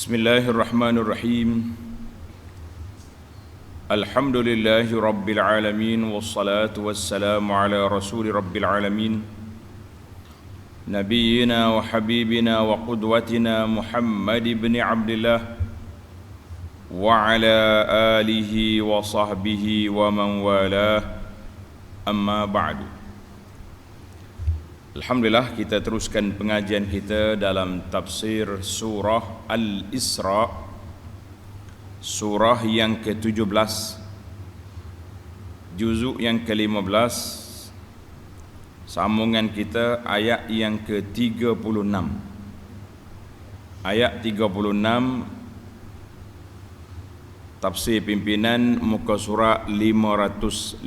Bismillahirrahmanirrahim. Alhamdulillahi rabbil alamin, wassalatu wassalamu ala rasuli rabbil alamin, nabiyyina wa habibina wa qudwatina Muhammad ibn Abdillah wa ala alihi wa sahbihi wa man walah, amma ba'du. Alhamdulillah, kita teruskan pengajian kita dalam tafsir surah Al-Isra, surah yang ke-17, juzuk yang ke-15, sambungan kita ayat yang ke-36. Ayat 36, tafsir pimpinan muka surat 558.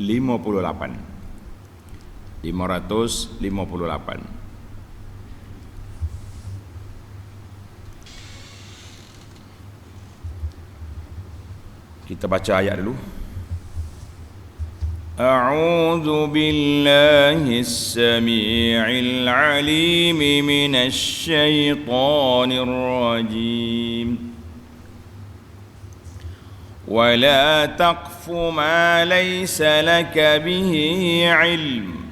Kita baca ayat dulu. A'udzu billahi as-sami'il 'alim minasy syaithanir rajim. Wa la taqfu ma laysa laka bihi 'ilm.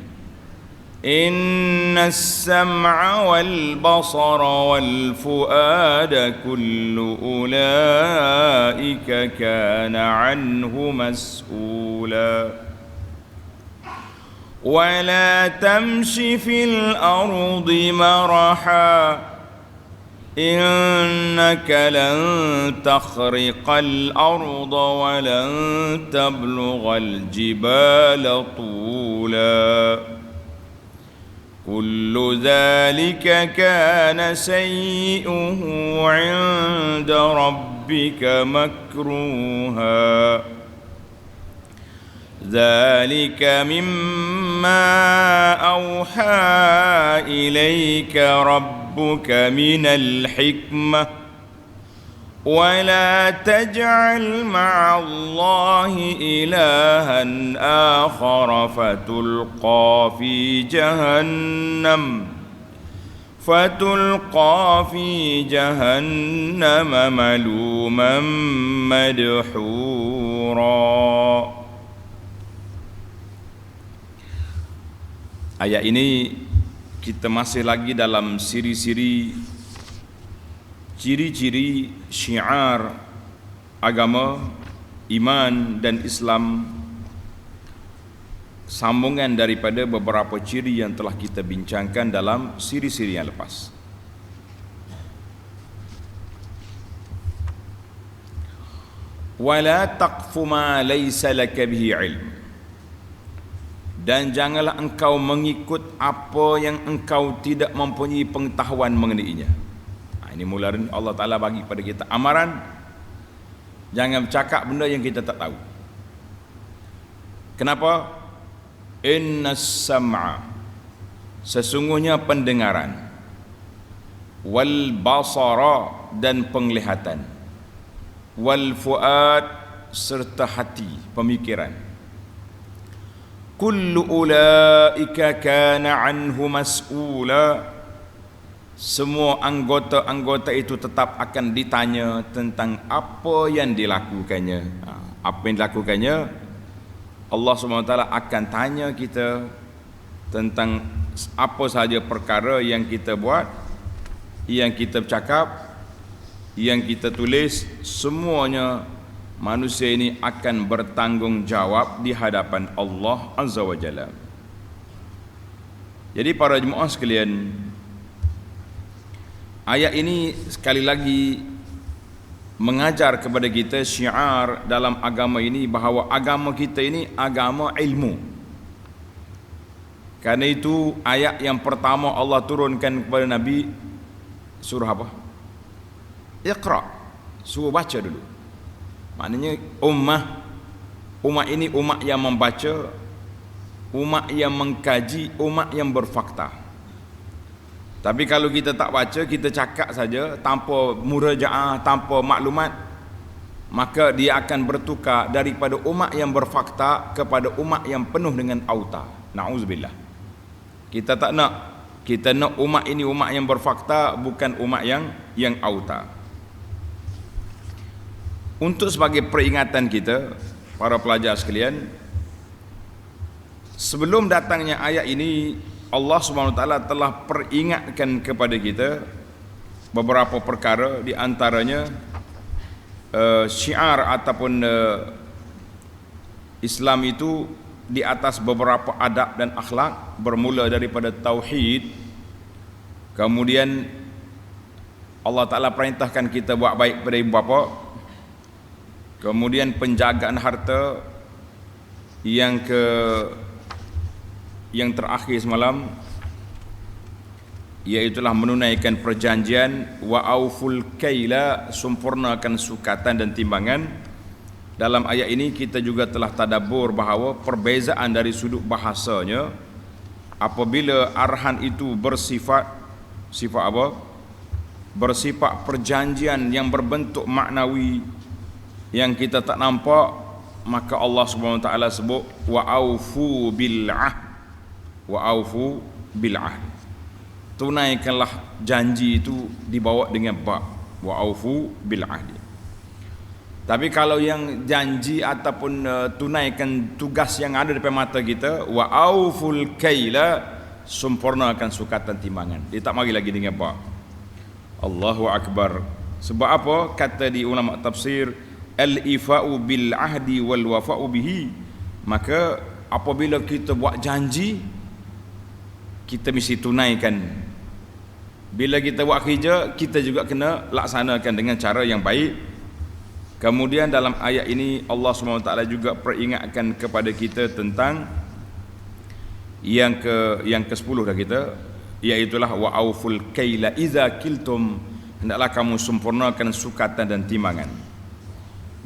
إن السمع والبصر والفؤاد كل أولئك كان عنه مسؤولا ولا تمش في الأرض مرحا إنك لن تخرق الأرض ولن تبلغ الجبال طولا كل ذلك كان سيئه عند ربك مكروها ذلك مما أوحى إليك ربك من الحكمة ولا تجعل مع الله إلها آخر فتلقى في جهنم ملوما مدحورا. Ayat ini kita masih lagi dalam ciri-ciri syiar agama, iman dan Islam, sambungan daripada beberapa ciri yang telah kita bincangkan dalam siri-siri yang lepas. Wala taqfu ma laysa laka bihi ilm, dan janganlah engkau mengikut apa yang engkau tidak mempunyai pengetahuan mengenainya. Ini mula Allah Ta'ala bagi pada kita amaran, jangan bercakap benda yang kita tak tahu. Kenapa? Innas sam'a, sesungguhnya pendengaran, wal basara, dan penglihatan, wal fuad, serta hati, pemikiran, kullu ulaika kana anhu mas'ula, semua anggota-anggota itu tetap akan ditanya tentang apa yang dilakukannya. Apa yang dilakukannya, Allah SWT akan tanya kita tentang apa sahaja perkara yang kita buat, yang kita bercakap, yang kita tulis. Semuanya manusia ini akan bertanggungjawab di hadapan Allah Azza wa Jalla. Jadi para jemaah sekalian, ayat ini sekali lagi mengajar kepada kita syiar dalam agama ini, bahawa agama kita ini agama ilmu. Karena itu ayat yang pertama Allah turunkan kepada Nabi surah apa? Iqra, suruh baca dulu. Maknanya umat ini umat yang membaca, umat yang mengkaji, umat yang berfakta. Tapi kalau kita tak baca, kita cakap saja tanpa murajaah, tanpa maklumat, maka dia akan bertukar daripada umat yang berfakta kepada umat yang penuh dengan auta. Na'udzubillah. Kita tak nak. Kita nak umat ini umat yang berfakta, bukan umat yang auta. Untuk sebagai peringatan kita, para pelajar sekalian, sebelum datangnya ayat ini, Allah SWT telah peringatkan kepada kita beberapa perkara, di antaranya syiar ataupun Islam itu di atas beberapa adab dan akhlak, bermula daripada tauhid. Kemudian Allah Ta'ala perintahkan kita buat baik pada ibu bapa. Kemudian penjagaan harta. Yang terakhir semalam, iaitulah menunaikan perjanjian. Wa auful kaila, sempurnakan sukatan dan timbangan. Dalam ayat ini kita juga telah tadabbur bahawa perbezaan dari sudut bahasanya, apabila arhan itu bersifat apa? Bersifat perjanjian yang berbentuk maknawi yang kita tak nampak, maka Allah SWT sebut wa aufu bil ahd, wa aufu bil ahd, tunaikanlah janji itu dibawa dengan ba, wa aufu bil ahd. Tapi kalau yang janji ataupun tunaikan tugas yang ada di depan mata kita, wa auful kaila, sempurnakan sukatan timbangan, dia tak mari lagi dengan ba. Allahu Akbar. Sebab apa? Kata di ulama tafsir, al-ifa'u bil ahdi wal wafa'u bihi. Maka apabila kita buat janji, kita mesti tunaikan. Bila kita buat kerja, kita juga kena laksanakan dengan cara yang baik. Kemudian dalam ayat ini Allah SWT juga peringatkan kepada kita tentang yang ke-10 dah kita, iaitulah wa auful kaila idza kiltum, hendaklah kamu sempurnakan sukatan dan timbangan.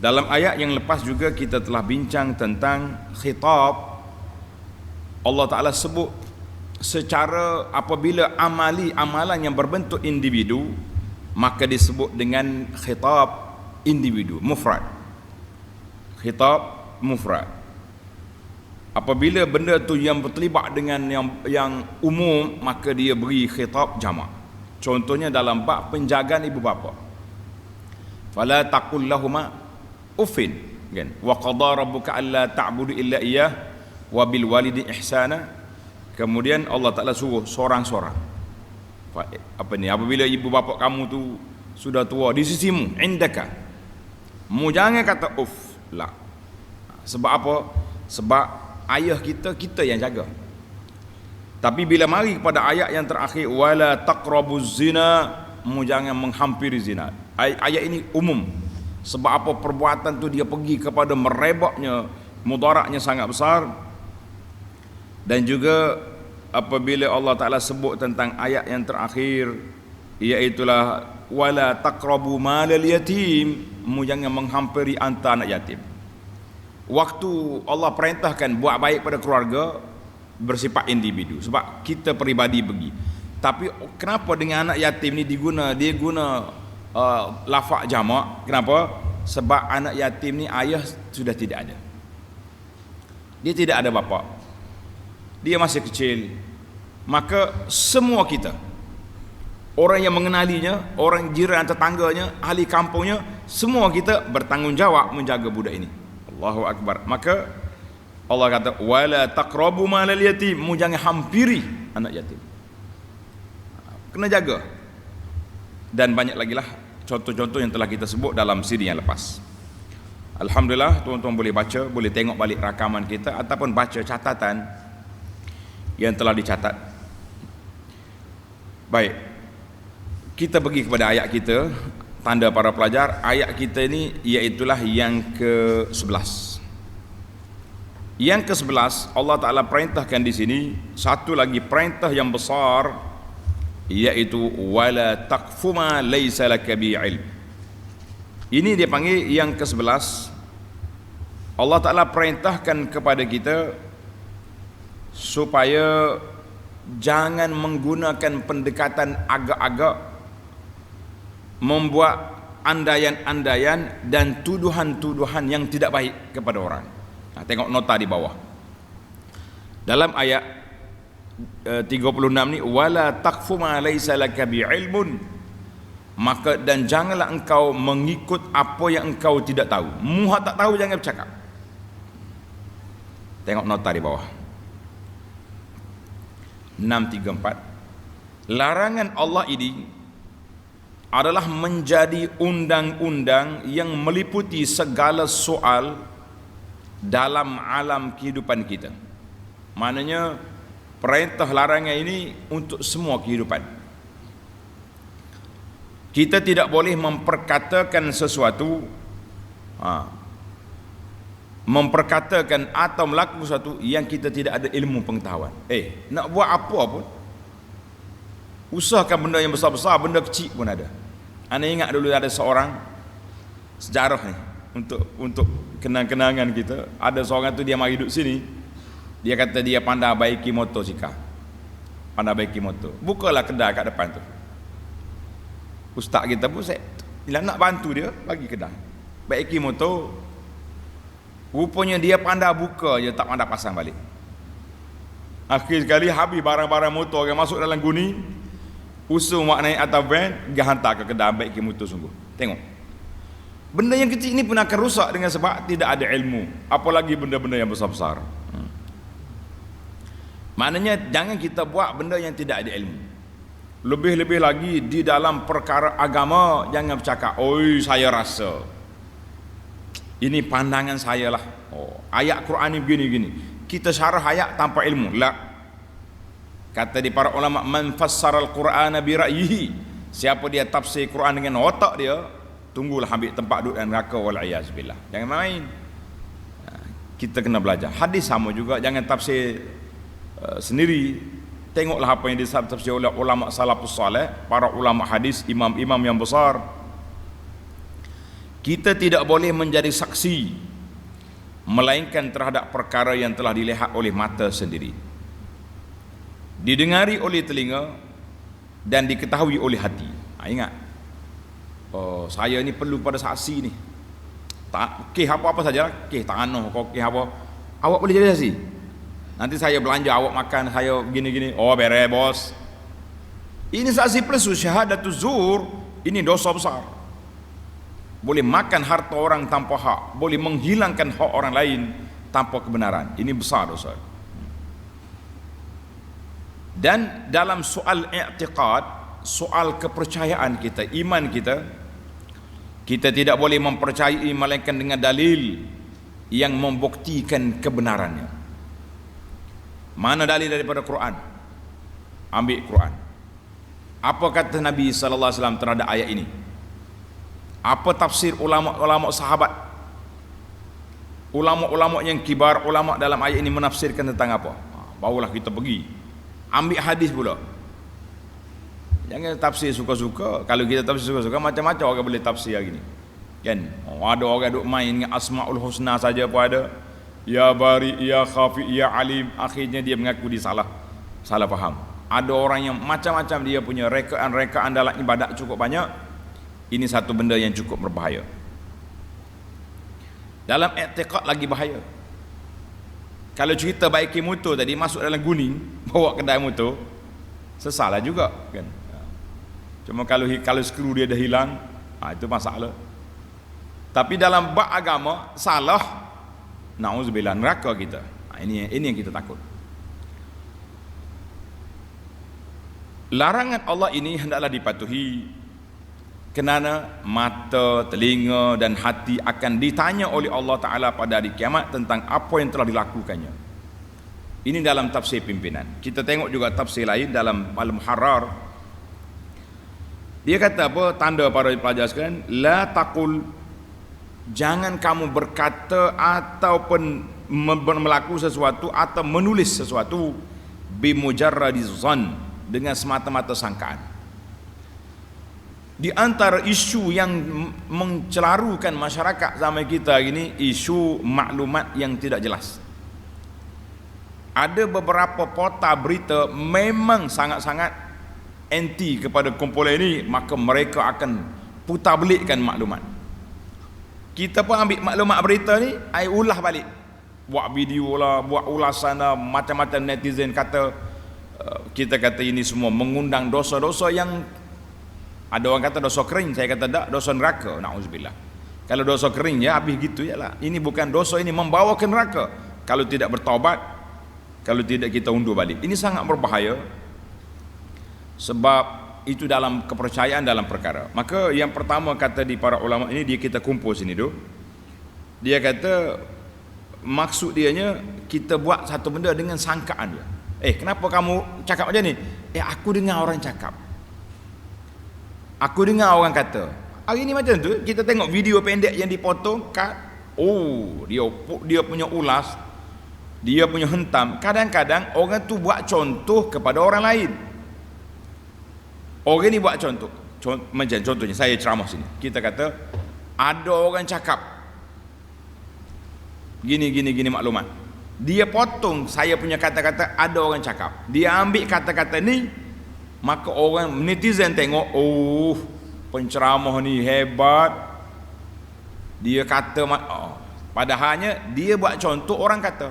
Dalam ayat yang lepas juga kita telah bincang tentang khitab. Allah Ta'ala sebut secara apabila amalan yang berbentuk individu, maka disebut dengan khitab individu, mufrad. Khitab mufrad. Apabila benda tu yang berterlibat dengan yang umum, maka dia beri khitab jamak. Contohnya dalam bab penjagaan ibu bapa, fala taqul lahuma uffin, kan, wa qada rabbuka alla ta'budu illa iyyah wa bil walidi ihsana. Kemudian Allah Ta'ala suruh seorang-seorang, apa ni, apabila ibu bapa kamu tu sudah tua di sisimu, indaka, mu jangan kata uff lah. Sebab apa? Sebab ayah kita yang jaga. Tapi bila mari kepada ayat yang terakhir, wala taqrabuz zina, mu jangan menghampiri zina. Ayat ini umum. Sebab apa? Perbuatan tu dia pergi kepada merebaknya, mudaratnya sangat besar. Dan juga apabila Allah Ta'ala sebut tentang ayat yang terakhir, iaitulah wala taqrabu malal yatim, mu jangan menghampiri harta anak yatim. Waktu Allah perintahkan buat baik pada keluarga, bersifat individu, sebab kita peribadi pergi. Tapi kenapa dengan anak yatim ni dia guna lafaz jamak? Kenapa? Sebab anak yatim ni ayah sudah tidak ada, dia tidak ada bapa, dia masih kecil. Maka semua kita, orang yang mengenalinya, orang jiran tetangganya, ahli kampungnya, semua kita bertanggungjawab menjaga budak ini. Allahu Akbar. Maka Allah kata wala taqrabu malal yatim, mu jangan hampiri anak yatim, kena jaga. Dan banyak lagi lah contoh-contoh yang telah kita sebut dalam siri yang lepas. Alhamdulillah, tuan-tuan boleh baca, boleh tengok balik rakaman kita ataupun baca catatan yang telah dicatat. Baik, kita pergi kepada ayat kita, tanda para pelajar. Ayat kita ini iaitulah yang ke-11. Yang ke-11 Allah Ta'ala perintahkan di sini satu lagi perintah yang besar, iaitu wala taqfu ma laysa laka bi ilm. Ini dia panggil yang ke-11. Allah Ta'ala perintahkan kepada kita supaya jangan menggunakan pendekatan agak-agak, membuat andaian-andaian dan tuduhan-tuduhan yang tidak baik kepada orang. Tengok nota di bawah. Dalam ayat 36 ni, wala taqfu ma laysa laka bi ilmun, maka dan janganlah engkau mengikut apa yang engkau tidak tahu. Muha tak tahu jangan bercakap. Tengok nota di bawah 634. Larangan Allah ini adalah menjadi undang-undang yang meliputi segala soal dalam alam kehidupan kita. Maknanya perintah larangan ini untuk semua kehidupan. Kita tidak boleh memperkatakan sesuatu, memperkatakan atau melakukan sesuatu yang kita tidak ada ilmu pengetahuan. Nak buat apa pun, usahakan benda yang besar-besar, benda kecil pun ada. Anda ingat dulu ada seorang sejarah ni, untuk kenang-kenangan kita. Ada seorang tu dia mari duduk sini, dia kata dia pandai baiki motosikal, pandai baiki motor. Bukalah kedai kat depan tu. Ustaz kita pun bila nak bantu dia bagi kedai baiki motor. Rupanya dia pandai buka je, tak pandai pasang balik. Akhir sekali habis barang-barang motor yang masuk dalam guni, usul mak naik atas van, dia hantar ke kedai baiki motor sungguh. Tengok, benda yang kecil ini pun akan rusak dengan sebab tidak ada ilmu, apalagi benda-benda yang besar-besar. Maknanya jangan kita buat benda yang tidak ada ilmu. Lebih-lebih lagi di dalam perkara agama, jangan bercakap, oi saya rasa, ini pandangan saya lah, ayat Quran ni begini-gini. Kita syarah ayat tanpa ilmu. La. Kata di para ulama, man fassara al-Qur'ana bi ra'yihi, siapa dia tafsir Quran dengan otak dia, tunggulah ambil tempat duduk dan neraka, wal iyaz billah. Jangan main. Kita kena belajar. Hadis sama juga, jangan tafsir sendiri. Tengoklah apa yang ditafsir oleh ulama salafus saleh, para ulama hadis, imam-imam yang besar. Kita tidak boleh menjadi saksi melainkan terhadap perkara yang telah dilihat oleh mata sendiri, didengari oleh telinga, dan diketahui oleh hati. Ingat, saya ni perlu pada saksi ni. Tak kes apa-apa sajalah, kes tanah kau kes apa, awak boleh jadi saksi. Nanti saya belanja, awak makan, saya gini-gini, beres bos. Ini saksi palsu, syahadatuz zur. Ini dosa besar. Boleh makan harta orang tanpa hak, boleh menghilangkan hak orang lain tanpa kebenaran. Ini besar dosa. Dan dalam soal i'tiqad, soal kepercayaan kita, iman kita, kita tidak boleh mempercayai melainkan dengan dalil yang membuktikan kebenarannya. Mana dalil daripada Quran? Ambil Quran. Apa kata Nabi sallallahu alaihi wasallam terhadap ayat ini? Apa tafsir ulama-ulama sahabat? Ulama-ulama yang kibar, ulama dalam ayat ini menafsirkan tentang apa? Barulah kita pergi ambil hadis pula. Jangan tafsir suka-suka. Kalau kita tafsir suka-suka, macam-macam orang boleh tafsir hari ni, kan? Ada orang duk main dengan Asmaul Husna saja pun ada. Ya Bari, Ya Khafi, Ya Alim. Akhirnya dia mengaku dia salah faham. Ada orang yang macam-macam, dia punya rekaan-rekaan dalam ibadat cukup banyak. Ini satu benda yang cukup berbahaya. Dalam i'tiqad lagi bahaya. Kalau cerita baiki motor tadi, masuk dalam guning, bawa kedai motor, sesalah juga, kan? Cuma kalau skru dia dah hilang, itu masalah. Tapi dalam bab agama, salah, na'udzubillah, neraka kita. Ini yang kita takut. Larangan Allah ini hendaklah dipatuhi, kerana mata, telinga dan hati akan ditanya oleh Allah Ta'ala pada hari kiamat tentang apa yang telah dilakukannya. Ini dalam tafsir pimpinan. Kita tengok juga tafsir lain dalam Al-Muharrar. Dia kata apa? Tanda para pelajar sekalian, la taqul, jangan kamu berkata ataupun melakukan sesuatu atau menulis sesuatu bimujarradiz zan, dengan semata-mata sangkaan. Di antara isu yang mencelarukan masyarakat zaman kita ini, isu maklumat yang tidak jelas. Ada beberapa portal berita memang sangat-sangat anti kepada kumpulan ini, maka mereka akan putar belikkan maklumat. Kita pun ambil maklumat berita ni, ulah balik, buat video lah, buat ulasan lah, macam-macam netizen kata. Kita kata ini semua mengundang dosa-dosa yang Ada orang kata dosa kering, saya kata tak, dosa neraka. Na'udzubillah. Kalau dosa kering ya habis gitu je lah. Ini bukan dosa, ini membawa ke neraka kalau tidak bertaubat, kalau tidak kita undur balik. Ini sangat berbahaya, sebab itu dalam kepercayaan dalam perkara. Maka yang pertama kata di para ulama ini, dia kita kumpul sini tu, dia kata maksud dianya kita buat satu benda dengan sangkaan dia. Kenapa kamu cakap macam ni? Aku dengar orang cakap, aku dengar orang kata. Hari ni macam tu, kita tengok video pendek yang dipotong kat, dia punya ulas, dia punya hentam. Kadang-kadang orang tu buat contoh kepada orang lain. Orang ni buat contoh, macam contohnya saya ceramah sini, kita kata ada orang cakap gini maklumat, dia potong saya punya kata-kata, ada orang cakap, dia ambil kata-kata ni, maka orang netizen tengok, penceramah ni hebat, dia kata padahalnya dia buat contoh orang kata,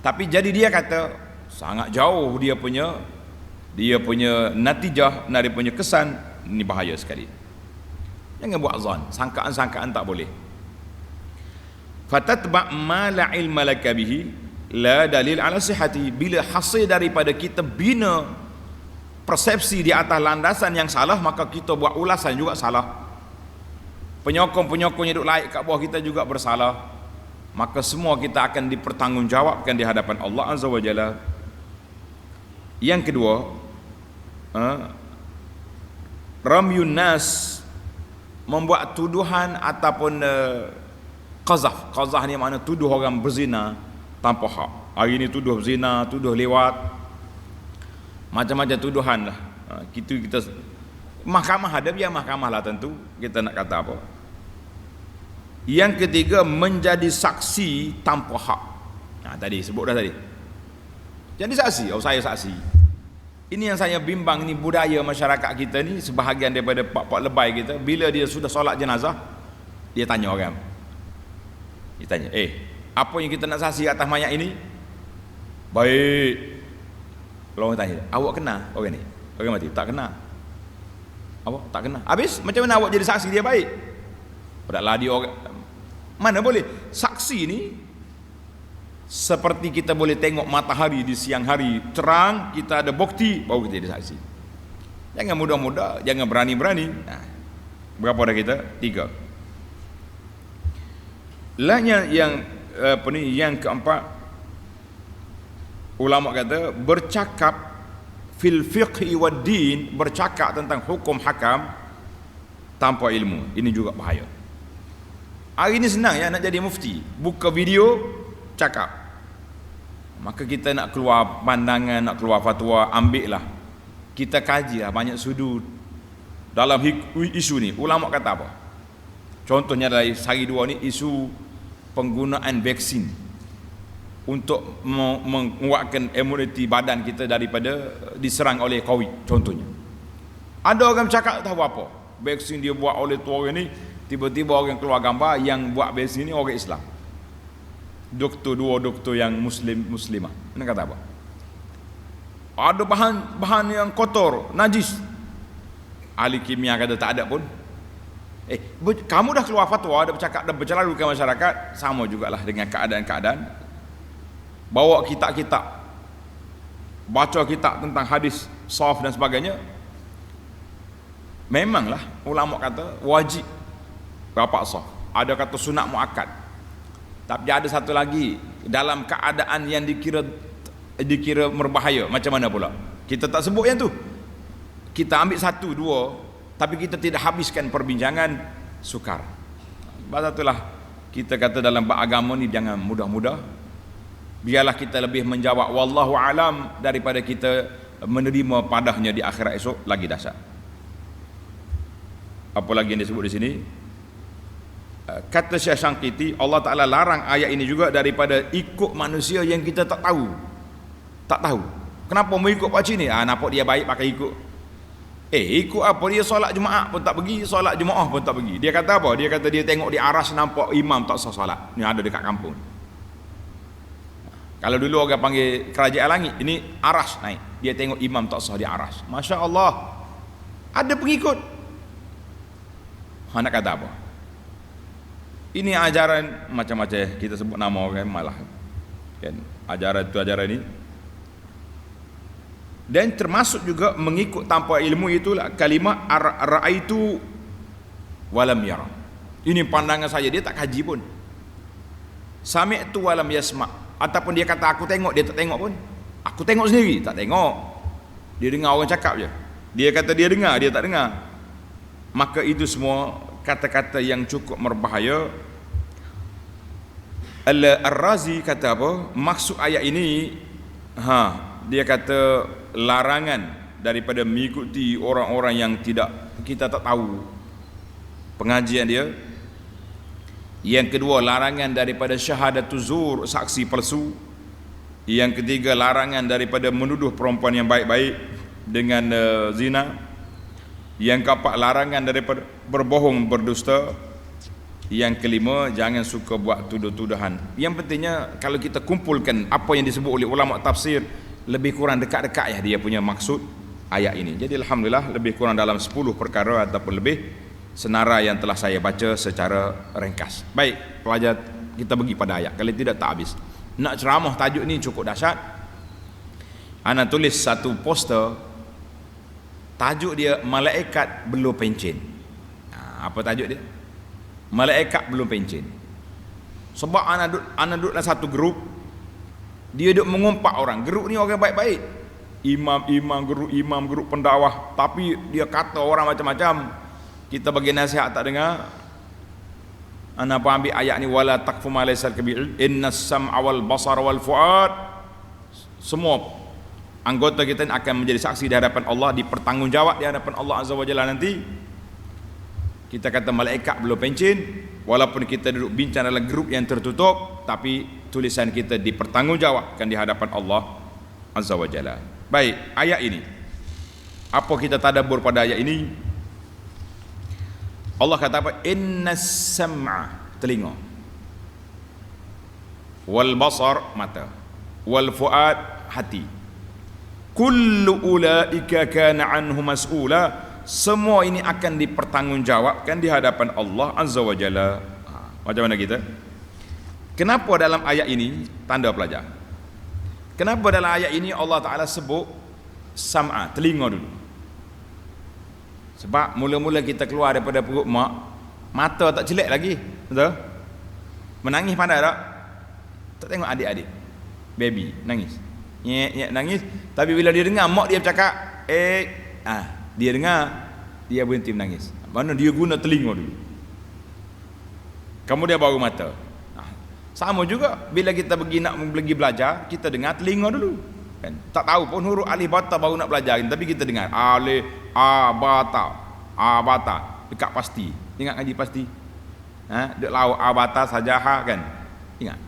tapi jadi dia kata sangat jauh dia punya natijah, dia punya kesan. Ini bahaya sekali. Jangan buat zon, sangkaan-sangkaan tak boleh. Fatatba' ma la ilma laka bihi la dalil ala sihhati. Bila hasil daripada kita bina persepsi di atas landasan yang salah, maka kita buat ulasan juga salah. Penyokong-penyokong yang duduk laik kat bawah kita juga bersalah. Maka semua kita akan dipertanggungjawabkan di hadapan Allah Azza wa Jalla. Yang kedua, ramyun nas, membuat tuduhan ataupun qazaf ni makna tuduh orang berzina tanpa hak. Hari ni tuduh berzina, tuduh lewat, macam-macam tuduhan lah. Kita mahkamah ada, biar mahkamah lah tentu, kita nak kata apa. Yang ketiga, menjadi saksi tanpa hak. Tadi sebut dah tadi, jadi saksi, saya saksi. Ini yang saya bimbang, ni budaya masyarakat kita ni, sebahagian daripada pak-pak lebay kita, bila dia sudah solat jenazah, dia tanya orang, dia tanya, apa yang kita nak saksi atas mayat ini? Baik. Kalau orang tanya, awak kenal orang ni? Orang mati? Tak kenal. Awak tak kenal. Habis macam mana awak jadi saksi dia baik? Padahal dia orang, mana boleh. Saksi ni seperti kita boleh tengok matahari di siang hari terang, kita ada bukti, baru kita jadi saksi. Jangan mudah-mudah, jangan berani-berani. Berapa dah kita? 3. Lahnya yang keempat, ulama kata bercakap fil fiqhi wad din, bercakap tentang hukum hakam tanpa ilmu. Ini juga bahaya. Hari ini senang ya nak jadi mufti, buka video cakap. Maka kita nak keluar pandangan, nak keluar fatwa, ambil lah, kita kaji lah banyak sudut dalam isu ni. Ulama kata apa? Contohnya dari sehari dua ni, isu penggunaan vaksin untuk menguatkan imuniti badan kita daripada diserang oleh COVID contohnya. Ada orang cakap tahu apa, vaksin dia buat oleh tu orang ni, tiba-tiba orang keluar gambar yang buat vaksin ni orang Islam, dua doktor yang muslimah. Ini kata apa? Ada bahan yang kotor, najis. Ahli kimia kata tak ada pun. Kamu dah keluar fatwa, dah bercakap, dah bercelaru ke masyarakat, sama jugalah dengan keadaan-keadaan. Bawa kitab-kitab, baca kitab tentang hadis sahih dan sebagainya. Memanglah ulama kata wajib rapat sah. Ada kata sunat muakkad. Tapi ada satu lagi, dalam keadaan yang dikira berbahaya, macam mana pula? Kita tak sebut yang tu. Kita ambil satu, dua, tapi kita tidak habiskan perbincangan, sukar. Sebab itulah kita kata dalam beragama ni jangan mudah-mudah. Biarlah kita lebih menjawab wallahu alam daripada kita menerima padahnya di akhirat esok, lagi dahsyat. Apa lagi yang disebut di sini? Kata Syekh Syangkiti, Allah Ta'ala larang ayat ini juga daripada ikut manusia yang kita tak tahu. Kenapa mau ikut pakcik ni? Nampak dia baik pakai ikut. Ikut apa? Dia solat Jumaat pun tak pergi, solat Jumaat pun tak pergi. Dia kata apa? Dia kata dia tengok di aras nampak imam tak sah solat. Ni ada dekat kampung. Kalau dulu orang panggil kerajaan langit, ini aras naik. Dia tengok imam tak sah di aras. Masya Allah. Ada pengikut. Nak kata apa? Ini ajaran macam-macam, kita sebut nama kan malah. Kan ajaran itu ajaran ini. Dan termasuk juga mengikut tanpa ilmu itulah kalimah ra'aitu walam yara. Ini pandangan saya, dia tak kaji pun. Sami'tu walam yasma', ataupun dia kata aku tengok, dia tak tengok pun. Aku tengok sendiri, tak tengok. Dia dengar orang cakap je. Dia kata dia dengar, dia tak dengar. Maka itu semua kata-kata yang cukup berbahaya. Al-Razi kata apa? Maksud ayat ini, dia kata larangan daripada mengikuti orang-orang yang kita tak tahu pengajian dia. Yang kedua, larangan daripada syahadatuz zur, saksi palsu. Yang ketiga, larangan daripada menuduh perempuan yang baik-baik dengan zina. Yang keempat, larangan daripada berbohong, berdusta. Yang kelima, jangan suka buat tuduh-tuduhan. Yang pentingnya kalau kita kumpulkan apa yang disebut oleh ulama tafsir, lebih kurang dekat-dekat ya dia punya maksud ayat ini. Jadi alhamdulillah lebih kurang dalam 10 perkara ataupun lebih senarai yang telah saya baca secara ringkas. Baik, pelajar, kita pergi pada ayat. Kalau tidak tak habis. Nak ceramah tajuk ni cukup dahsyat. Ana tulis satu poster, tajuk dia malaikat belum pencen. Apa tajuk dia? Malaikat belum pencen. Sebab ana duduk dalam satu grup, dia duduk mengumpat orang. Grup ni orang baik-baik, imam grup pendakwah, tapi dia kata orang macam-macam. Kita bagi nasihat tak dengar. Ana apa ambil ayat ni, wala taqfu ma laysa kabil innas sam'a wal basar wal fuad. Semua anggota kita ni akan menjadi saksi di hadapan Allah, dipertanggungjawab di hadapan Allah Azza wa Jalla nanti. Kita kata malaikat belum pencen, walaupun kita duduk bincang dalam grup yang tertutup, tapi tulisan kita dipertanggungjawabkan di hadapan Allah Azza wa Jalla. Baik, ayat ini, apa kita tadabbur pada ayat ini? Allah kata apa? Innas sam'a, telinga, wal basar, mata, wal fuad, hati, kullu ulaika kana anhu mas'ula, semua ini akan dipertanggungjawabkan di hadapan Allah Azza wa Jalla. Macam mana kita? Kenapa dalam ayat ini, tanda pelajar, kenapa dalam ayat ini Allah Ta'ala sebut sam'a, telinga dulu? Sebab mula-mula kita keluar daripada perut mak, mata tak celik lagi, betul? Menangis pandai tak? Tak tengok adik-adik, baby nangis, nyek nangis. Tapi bila dia dengar mak dia bercakap, dia dengar, dia berhenti menangis. Mana dia guna telinga dulu, kemudian baru mata. Sama juga bila kita nak pergi belajar, kita dengar telinga dulu kan? Tak tahu pun huruf alif bata baru nak belajar, tapi kita dengar alif bata dekat pasti. Ingat ngaji pasti? Dek lau bata sajaha kan? Ingat.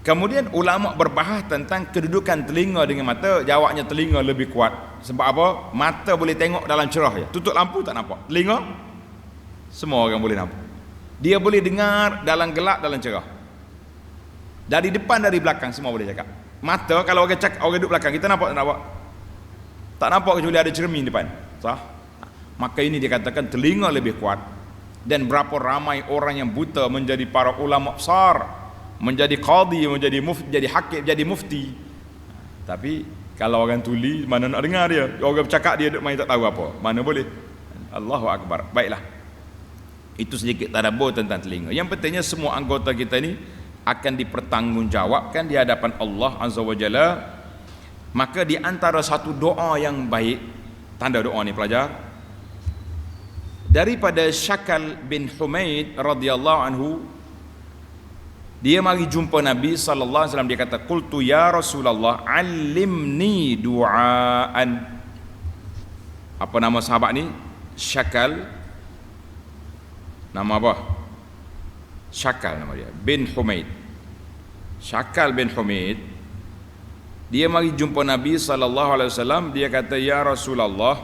Kemudian ulama berbahas tentang kedudukan telinga dengan mata. Jawabnya telinga lebih kuat. Sebab apa? Mata boleh tengok dalam cerah je. Tutup lampu tak nampak. Telinga semua orang boleh nampak. Dia boleh dengar dalam gelap, dalam cerah. Dari depan, dari belakang semua boleh cakap. Mata kalau orang cakap, orang duduk belakang, kita nampak tak nampak? Tak nampak kecuali ada cermin depan. Sah? Maka ini dikatakan telinga lebih kuat. Dan berapa ramai orang yang buta menjadi para ulama besar, menjadi qadi, menjadi mufti, jadi hakim, jadi mufti. Tapi kalau orang tuli, mana nak dengar dia? Orang bercakap dia duduk main tak tahu apa. Mana boleh? Allahu Akbar. Baiklah. Itu sedikit tadabbur tentang telinga. Yang pentingnya semua anggota kita ni akan dipertanggungjawabkan di hadapan Allah Azza wa Jalla. Maka di antara satu doa yang baik, tanda doa ni pelajar, daripada Syakal bin Humaid radhiyallahu anhu, dia mari jumpa Nabi sallallahu alaihi wasallam, dia kata, qultu ya Rasulullah allimni du'aan. Apa nama sahabat ni? Syakal. Nama apa? Syakal nama dia, bin Humaid. Syakal bin Humaid, dia mari jumpa Nabi sallallahu alaihi wasallam, dia kata, ya Rasulullah,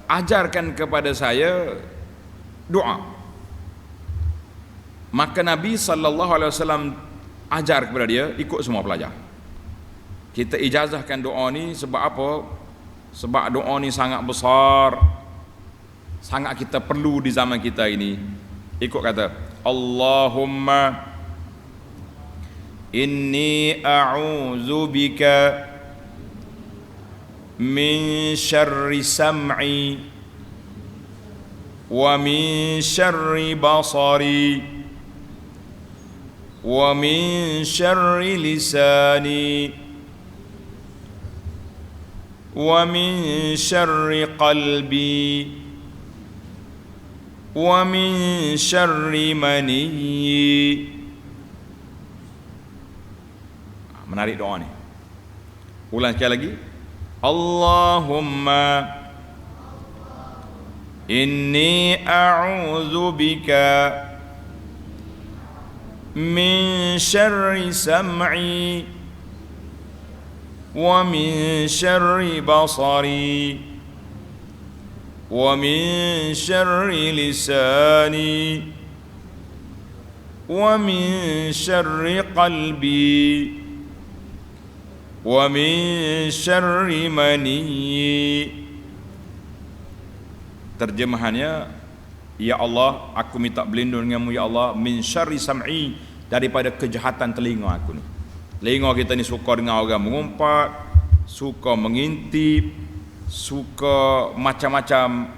ajarkan kepada saya doa. Maka Nabi sallallahu alaihi wasallam ajar kepada dia, ikut semua pelajar. Kita ijazahkan doa ni sebab apa? Sebab doa ni sangat besar, sangat kita perlu di zaman kita ini. Ikut kata, Allahumma inni a'udzu bika min syarri sam'i wa min syarri basari wa min syarri lisani wa min syarri qalbi wa min syarri maniyyi. Menarik doa ni. Ulang sekali lagi. Allahumma inni a'udzu bika min syarri sam'i wa min syarri basari wa min syarri lisani wa min syarri qalbi wa min syarri maniyyi. Terjemahannya, ya Allah, aku minta berlindung denganmu ya Allah, min syarri sam'i, daripada kejahatan telinga aku ni. Telinga kita ni suka dengar orang mengumpat, suka mengintip, suka macam-macam,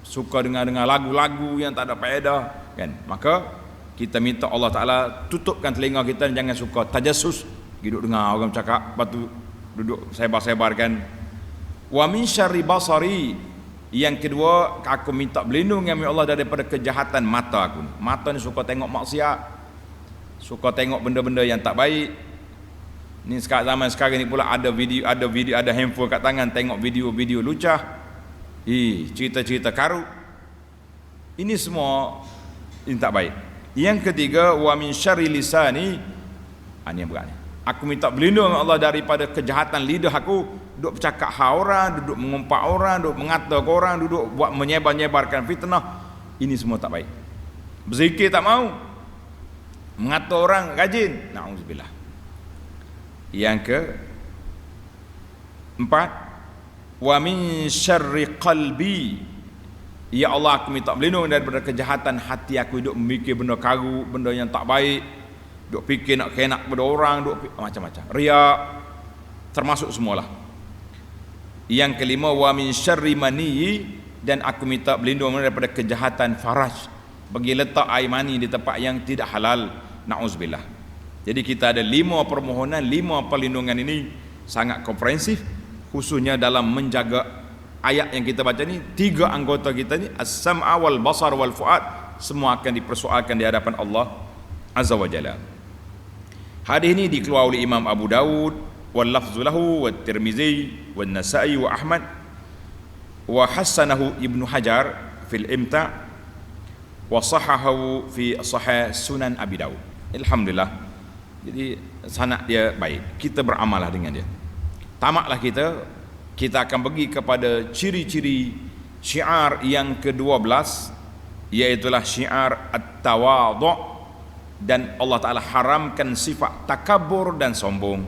suka dengar-dengar lagu-lagu yang tak ada faedah, kan? Maka kita minta Allah Ta'ala tutupkan telinga kita, jangan suka tajassus, duduk dengar orang cakap, lepas tu duduk sebar-sebarkan. Wa min syarri basari, yang kedua, aku minta berlindung dengan Allah daripada kejahatan mata aku. Mata ni suka tengok maksiat, suka tengok benda-benda yang tak baik. Ni sekarang, zaman sekarang ni pula ada video, ada handphone kat tangan, tengok video-video lucah, cerita-cerita karut. Ini semua ini tak baik. Yang ketiga, wa min syarri lisani, ini yang berat ni. Aku minta berlindung Allah daripada kejahatan lidah aku, duduk bercakap hal orang, duduk mengumpat orang, duduk mengata ke orang, duduk buat menyebar-nyebarkan fitnah. Ini semua tak baik. Berzikir tak mau, mengata orang rajin, na'udzubillah. Yang ke empat, wa min syarri qalbi, ya Allah, aku minta berlindung daripada kejahatan hati aku, duduk memikir benda karut, benda yang tak baik, duk fikir nak kenak pada orang, duk macam-macam, riak, termasuk semualah. Yang kelima, wa min syarri maniyyi, dan aku minta berlindung daripada kejahatan faraj, bagi letak air mani di tempat yang tidak halal, na'udzubillah. Jadi kita ada 5 permohonan, 5 perlindungan ini sangat komprehensif, khususnya dalam menjaga ayat yang kita baca ni. 3 anggota kita ni, as-sam'a wal basar wal fuad, semua akan dipersoalkan di hadapan Allah Azza wa Jalla. Hadis ini dikeluarkan oleh Imam Abu Dawud, wal lafzu lahu, wa Tirmizi, wa Nasa'i, wa Ahmad, wa hassanahu Ibnu Hajar fil Imta', wa sahahahu fi Sahih Sunan Abi Dawud. Alhamdulillah. Jadi sanad dia baik. Kita beramallah dengan dia. Tamaklah kita akan pergi kepada ciri-ciri syiar yang ke-12, iaitulah syiar at-tawadhu', dan Allah Ta'ala haramkan sifat takabur dan sombong.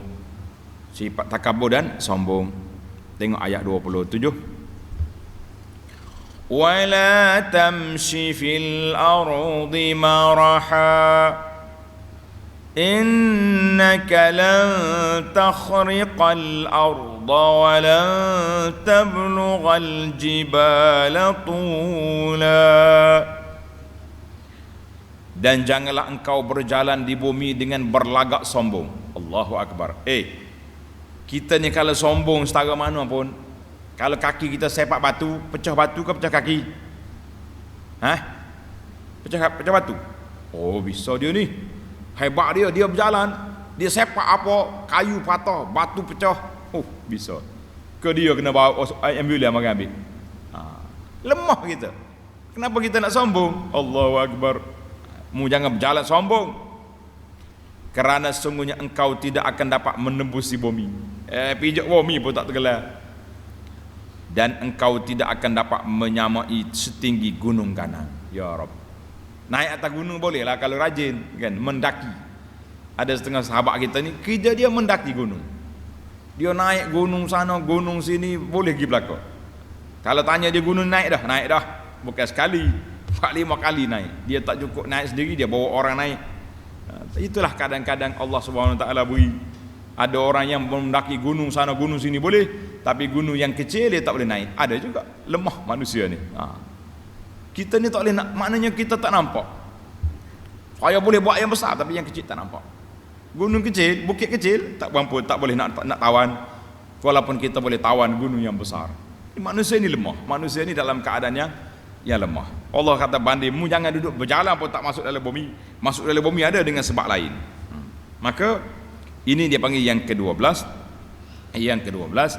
Sifat takabur dan sombong. Tengok ayat 27. Wala tamshi fil ardi maraha innaka lan takhriqal arda wa lan tablughal jibala tula. Dan janganlah engkau berjalan di bumi dengan berlagak sombong. Allahu Akbar. Kita ni kalau sombong setara mana pun, kalau kaki kita sepak batu, pecah batu ke pecah kaki? Pecah batu? Oh, bisa dia ni. Hebat dia berjalan, dia sepak apa, kayu patah, batu pecah. Oh, bisa. Ke dia kena bawa ambulans mari ambil. Lemah kita. Kenapa kita nak sombong? Allahu Akbar. Mu jangan berjalan sombong, kerana sesungguhnya engkau tidak akan dapat menembusi bumi. Pijak bumi pun tak tergelar. Dan engkau tidak akan dapat menyamai setinggi gunung Kanan. Ya Rabb. Naik atas gunung bolehlah kalau rajin, kan, mendaki. Ada setengah sahabat kita ni kerja dia mendaki gunung. Dia naik gunung sana, gunung sini, boleh pergi belakang. Kalau tanya dia gunung naik dah. Bukan sekali, 4-5 kali naik. Dia tak cukup naik sendiri, dia bawa orang naik. Itulah kadang-kadang Allah Subhanahu Wa Taala beri. Ada orang yang mendaki gunung sana, gunung sini boleh, tapi gunung yang kecil dia tak boleh naik. Ada juga, lemah manusia ni. Kita ni tak boleh nak, maknanya kita tak nampak. Saya boleh buat yang besar, tapi yang kecil tak nampak. Gunung kecil, bukit kecil, tak mampu, tak boleh nak tawan. Walaupun kita boleh tawan gunung yang besar. Manusia ni lemah. Manusia ni dalam keadaan yang lemah. Allah kata bandingmu jangan duduk berjalan pun tak masuk dalam bumi. Masuk dalam bumi ada dengan sebab lain. Maka ini dia panggil yang ke-12. Yang ke-12,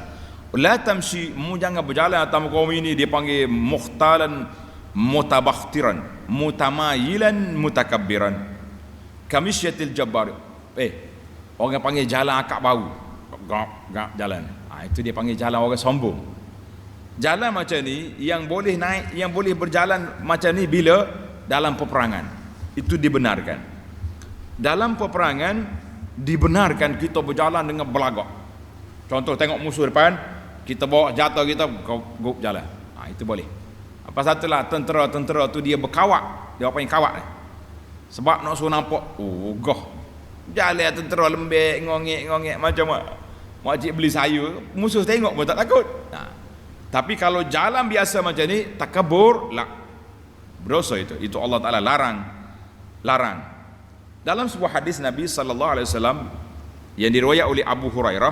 la tamshi, mu jangan berjalan atas muka bumi ini, dia panggil mukhtalan mutabakhtiran, mutamayilan mutakabbiran. Kamisyatil jabbar. Orang panggil jalan akak bau. Gak jalan. Itu dia panggil jalan orang sombong. Jalan macam ni yang boleh naik, yang boleh berjalan macam ni bila dalam peperangan. Itu dibenarkan. Dalam peperangan dibenarkan kita berjalan dengan belagak. Contoh tengok musuh depan, kita bawa jatuh kita go jalan. Itu boleh. Apa satulah tentera tu dia berkawak. Dia apa yang kawak ni? Sebab nak suruh nampak, jalan tentera lembek, ngongek macam makcik beli sayur, musuh tengok pun tak takut. Tapi kalau jalan biasa macam ni, takabur, berdosa itu. Itu Allah Ta'ala larang. Dalam sebuah hadis Nabi SAW yang diriwayat oleh Abu Hurairah,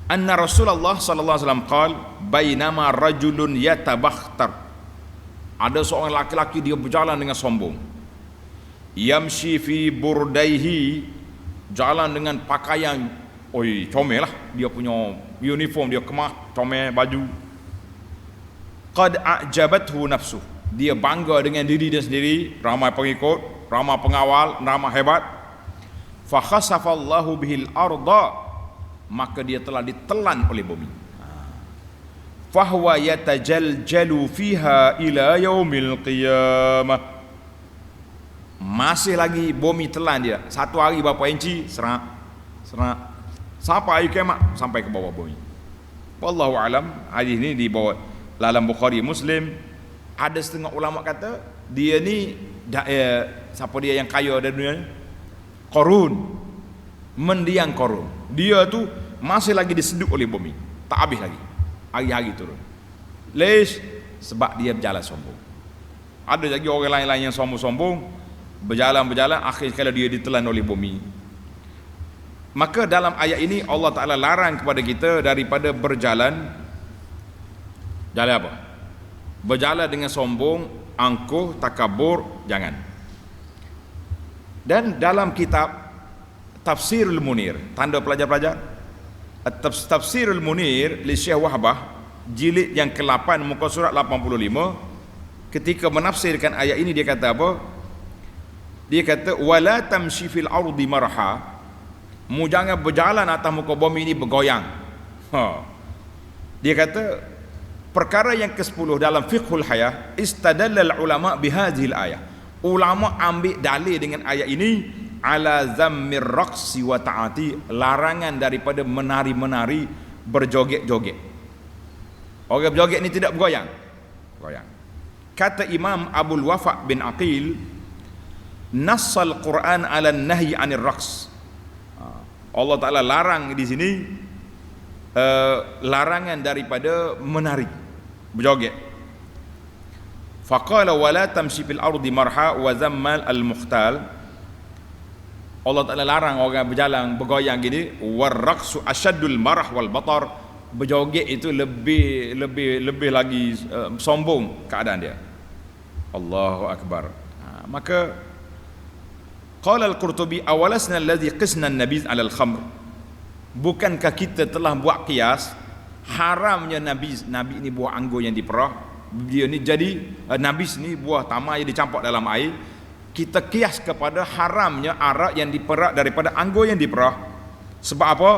anna Rasulullah SAW qala, bainama rajulun yatabakhtar, ada seorang laki-laki dia berjalan dengan sombong, yamshi fi burdaihi, jalan dengan pakaian comel lah, dia punya uniform, dia kemah, comel baju. Qad a'jabathu nafsuh, dia bangga dengan diri dia sendiri, ramai pengikut, ramai pengawal, ramai hebat. Fa khasafallahu bihil arda, maka dia telah ditelan oleh bumi. Fahuwa yatajaljalu fiha ila yaumil qiyamah, masih lagi bumi telan dia. Satu hari berapa inci, serak sampai hari kiamat, sampai ke bawah bumi. Wallahu alam. Hadis ini dibawa dalam Bukhari, Muslim. Ada setengah ulama kata dia ni siapa dia yang kaya dari dunia? Qarun, mendiang Qarun. Dia tu masih lagi diseduk oleh bumi, tak habis lagi, hari-hari turun. Lesh, sebab dia berjalan sombong. Ada lagi orang lain-lain yang sombong-sombong, berjalan, akhir sekali dia ditelan oleh bumi. Maka dalam ayat ini Allah Ta'ala larang kepada kita daripada berjalan apa? Berjalan dengan sombong, angkuh, takabur, jangan. Dan dalam kitab Tafsirul Munir, tanda pelajar-pelajar, Tafsirul Munir li Syekh Wahbah, jilid yang ke-8 muka surat 85, ketika menafsirkan ayat ini dia kata apa? Dia kata wala tamshi fil ardi marha, mu jangan berjalan atas muka bumi ini bergoyang. Dia kata perkara yang ke-10 dalam fiqhul hayah, istadallal ulama bihadhil ayah. Ulama ambil dalil dengan ayat ini ala zammir raqsi wa ta'ati, larangan daripada menari-menari, berjoget-joget. Orang berjoget ni tidak bergoyang. Kata Imam Abdul Wafa bin Aqil, nassal Quran ala nahyi anir raqs. Allah Ta'ala larang di sini larangan daripada menari, berjoget. Faqala wala tamshi fil ardi marha wa zammal al mukhtal. Allah Ta'ala larang orang berjalan bergoyang gini. Warraqsu asyaddul marah wal batar, berjoget itu lebih lagi sombong keadaan dia. Allahu akbar. Maka qala al-Qurtubi awalasna alladhi qisna an-nabiz 'ala al-khamr, bukankah kita telah buat qiyas haramnya nabiz, nabi ini buah anggur yang diperah, dia ni jadi nabis ni buah tamar yang dicampur dalam air, kita qiyas kepada haramnya arak yang diperak daripada anggur yang diperah. Sebab apa?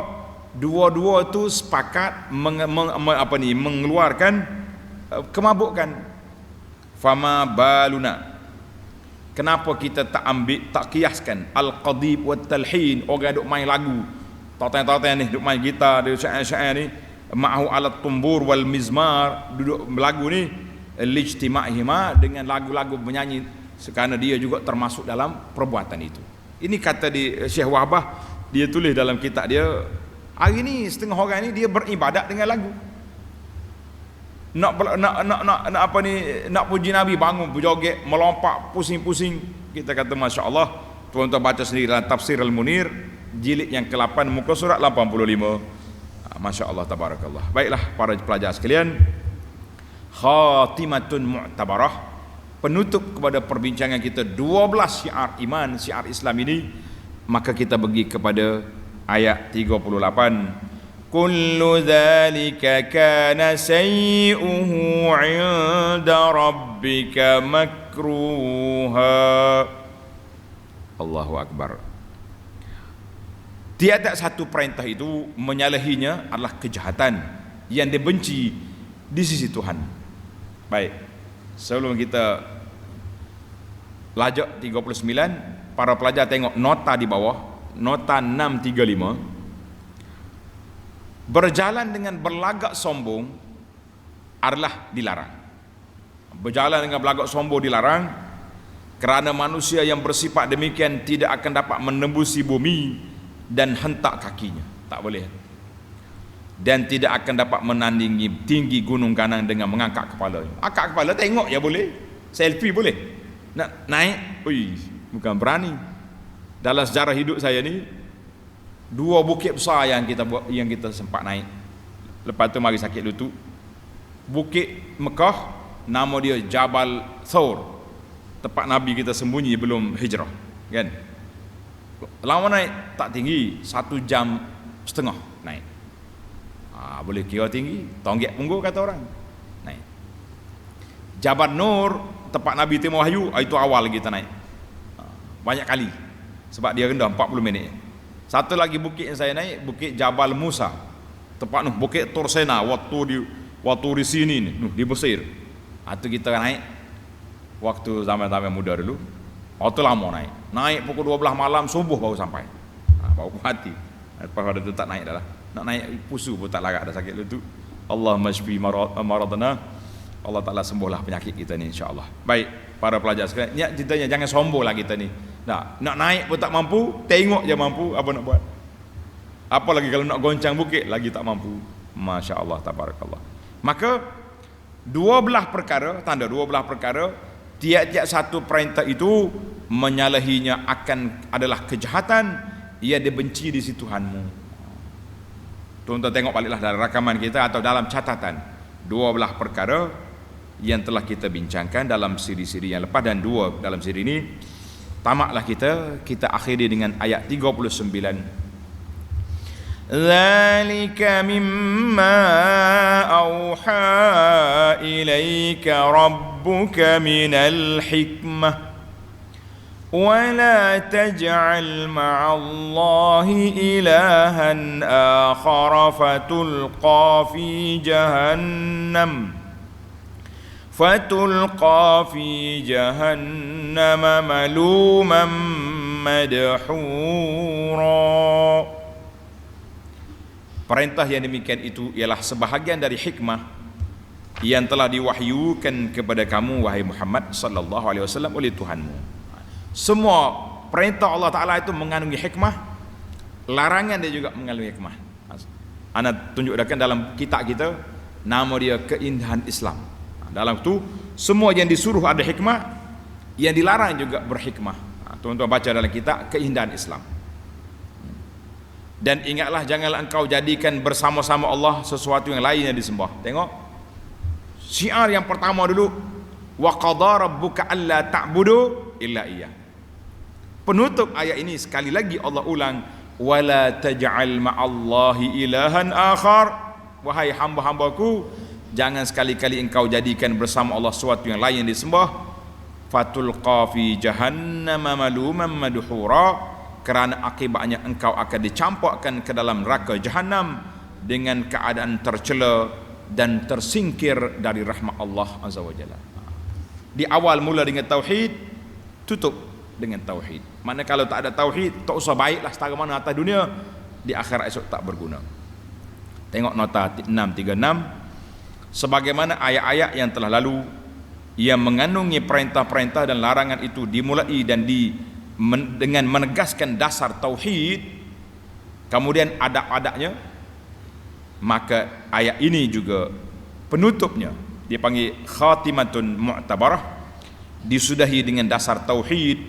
Dua-dua tu sepakat mengeluarkan kemabukan. Fama baluna, kenapa kita tak ambil, tak kiaskan al-qadib wa talhin, orang duk main lagu toten-toten ni duk main gitar, dia syair-syair ni, ma'hu alat tumbur wal mizmar, duduk lagu ni lijtima'ihima, dengan lagu-lagu menyanyi, kerana dia juga termasuk dalam perbuatan itu. Ini kata di Syekh Wahbah, dia tulis dalam kitab dia, hari ni setengah orang ni dia beribadat dengan lagu. Nak apa ni, nak puji Nabi, bangun berjoget, melompat, pusing-pusing. Kita kata masya-Allah. Tuan-tuan baca sendiri dalam Tafsir Al-Munir jilid yang ke-8 muka surat 85. Masya-Allah, tabarakallah. Baiklah para pelajar sekalian, khatimatun mu'tabarah, penutup kepada perbincangan kita 12 syiar iman, syiar Islam ini, maka kita pergi kepada ayat 38. Kullu dzalika kana sayyi'uhu 'inda rabbika makruha. Allahu akbar. Tiada satu perintah itu menyalahinya adalah kejahatan yang dibenci di sisi Tuhan. Baik, sebelum kita lajak 39, para pelajar tengok nota di bawah, nota 635. Berjalan dengan berlagak sombong adalah dilarang. Berjalan dengan berlagak sombong dilarang, kerana manusia yang bersifat demikian tidak akan dapat menembusi bumi dan hentak kakinya, tak boleh. Dan tidak akan dapat menandingi tinggi gunung Ganang dengan mengangkat kepala. Angkat kepala tengok ya boleh, selfie boleh. Nak naik, ui, bukan berani. Dalam sejarah hidup saya ni, 2 bukit besar yang kita sempat naik. Lepas tu mari sakit lutut. Bukit Mekah, nama dia Jabal Thawr, tempat Nabi kita sembunyi belum hijrah, kan? Lama naik, tak tinggi, 1 jam setengah naik. Boleh kira tinggi, tonggek punggung kata orang. Naik. Jabal Nur, tempat Nabi terima wahyu, itu awal kita naik. Banyak kali. Sebab dia rendah 40 minit. Satu lagi bukit yang saya naik, bukit Jabal Musa. Tempat noh, bukit Tursena, waktu di sini ni, di Mesir. Itu kita naik waktu zaman-zaman muda dulu. Waktu lama naik. Naik pukul 12 malam, subuh baru sampai. Baru mati. Lepas pada tu tak naik dah lah. Nak naik pusu pun tak larat, dah sakit lutut. Allahumma shfi maradana. Allah Ta'ala sembuhlah penyakit kita ni, insya-Allah. Baik, para pelajar sekalian, niat ceritanya jangan sombonglah kita ni. Nak naik pun tak mampu, tengok je mampu, apa nak buat? Apalagi kalau nak goncang bukit, lagi tak mampu. Masya-Allah, tabarakallah. Maka 12 perkara, tanda 12 perkara, tiap-tiap satu perintah itu menyalahinya adalah kejahatan, ia dibenci di sisi Tuhanmu. Tuan-tuan tengok baliklah dalam rakaman kita atau dalam catatan 12 perkara yang telah kita bincangkan dalam siri-siri yang lepas, dan 2 dalam siri ini tamaklah kita akhiri dengan ayat 39. Dzalika mimma auha ilaika rabbuka minal hikmah ولا تجعل مع الله إلها آخر فتلقى في جهنم ملوما مدحورا. Perintah yang demikian itu ialah sebahagian dari hikmah yang telah diwahyukan kepada kamu wahai Muhammad sallallahu alaihi wasallam oleh Tuhanmu. Semua perintah Allah Ta'ala itu mengandungi hikmah, larangan dia juga mengandungi hikmah. Ana tunjukkan dalam kitab kita, nama dia Keindahan Islam. Dalam itu semua yang disuruh ada hikmah, yang dilarang juga berhikmah. Tuan-tuan baca dalam kitab Keindahan Islam. Dan ingatlah, janganlah engkau jadikan bersama-sama Allah sesuatu yang lain yang disembah. Tengok syiar yang pertama dulu, wa qadara rabbuka alla ta'budu illa iyyah. Penutup ayat ini sekali lagi Allah ulang, wala taj'al ma'allahi ilahan akhar. Wahai hamba-hambaku, jangan sekali-kali engkau jadikan bersama Allah sesuatu yang lain yang disembah. Fatulqa fi jahannam maluman madhura, kerana akibatnya engkau akan dicampakkan ke dalam neraka Jahannam dengan keadaan tercela dan tersingkir dari rahmat Allah Azza wa Jalla. Di awal mula dengan tauhid, tutup dengan tauhid. Mana kalau tak ada tauhid, tak usah baiklah setara mana atas dunia, di akhirat esok tak berguna. Tengok nota 636. Sebagaimana ayat-ayat yang telah lalu yang mengandungi perintah-perintah dan larangan itu dimulai dan dengan menegaskan dasar tauhid, kemudian adab-adabnya, maka ayat ini juga penutupnya dipanggil khatimatun mu'tabarah, disudahi dengan dasar tauhid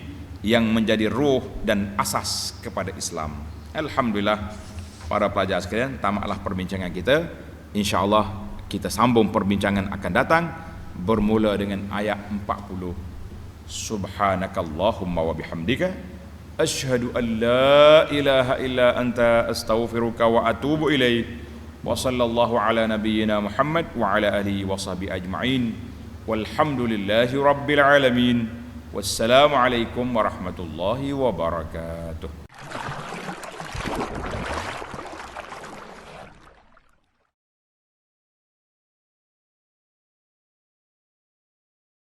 yang menjadi ruh dan asas kepada Islam. Alhamdulillah, para pelajar sekalian, tamatlah perbincangan kita. InsyaAllah kita sambung perbincangan akan datang, bermula dengan ayat 40. Subhanakallahumma wa bihamdika asyhadu an la ilaha illa anta astaghfiruka wa atubu ilaik. Wa sallallahu ala nabiyyina Muhammad wa ala alihi wa sahbihi ajma'in. Walhamdulillahi rabbil alamin. Wassalamu alaikum warahmatullahi wabarakatuh.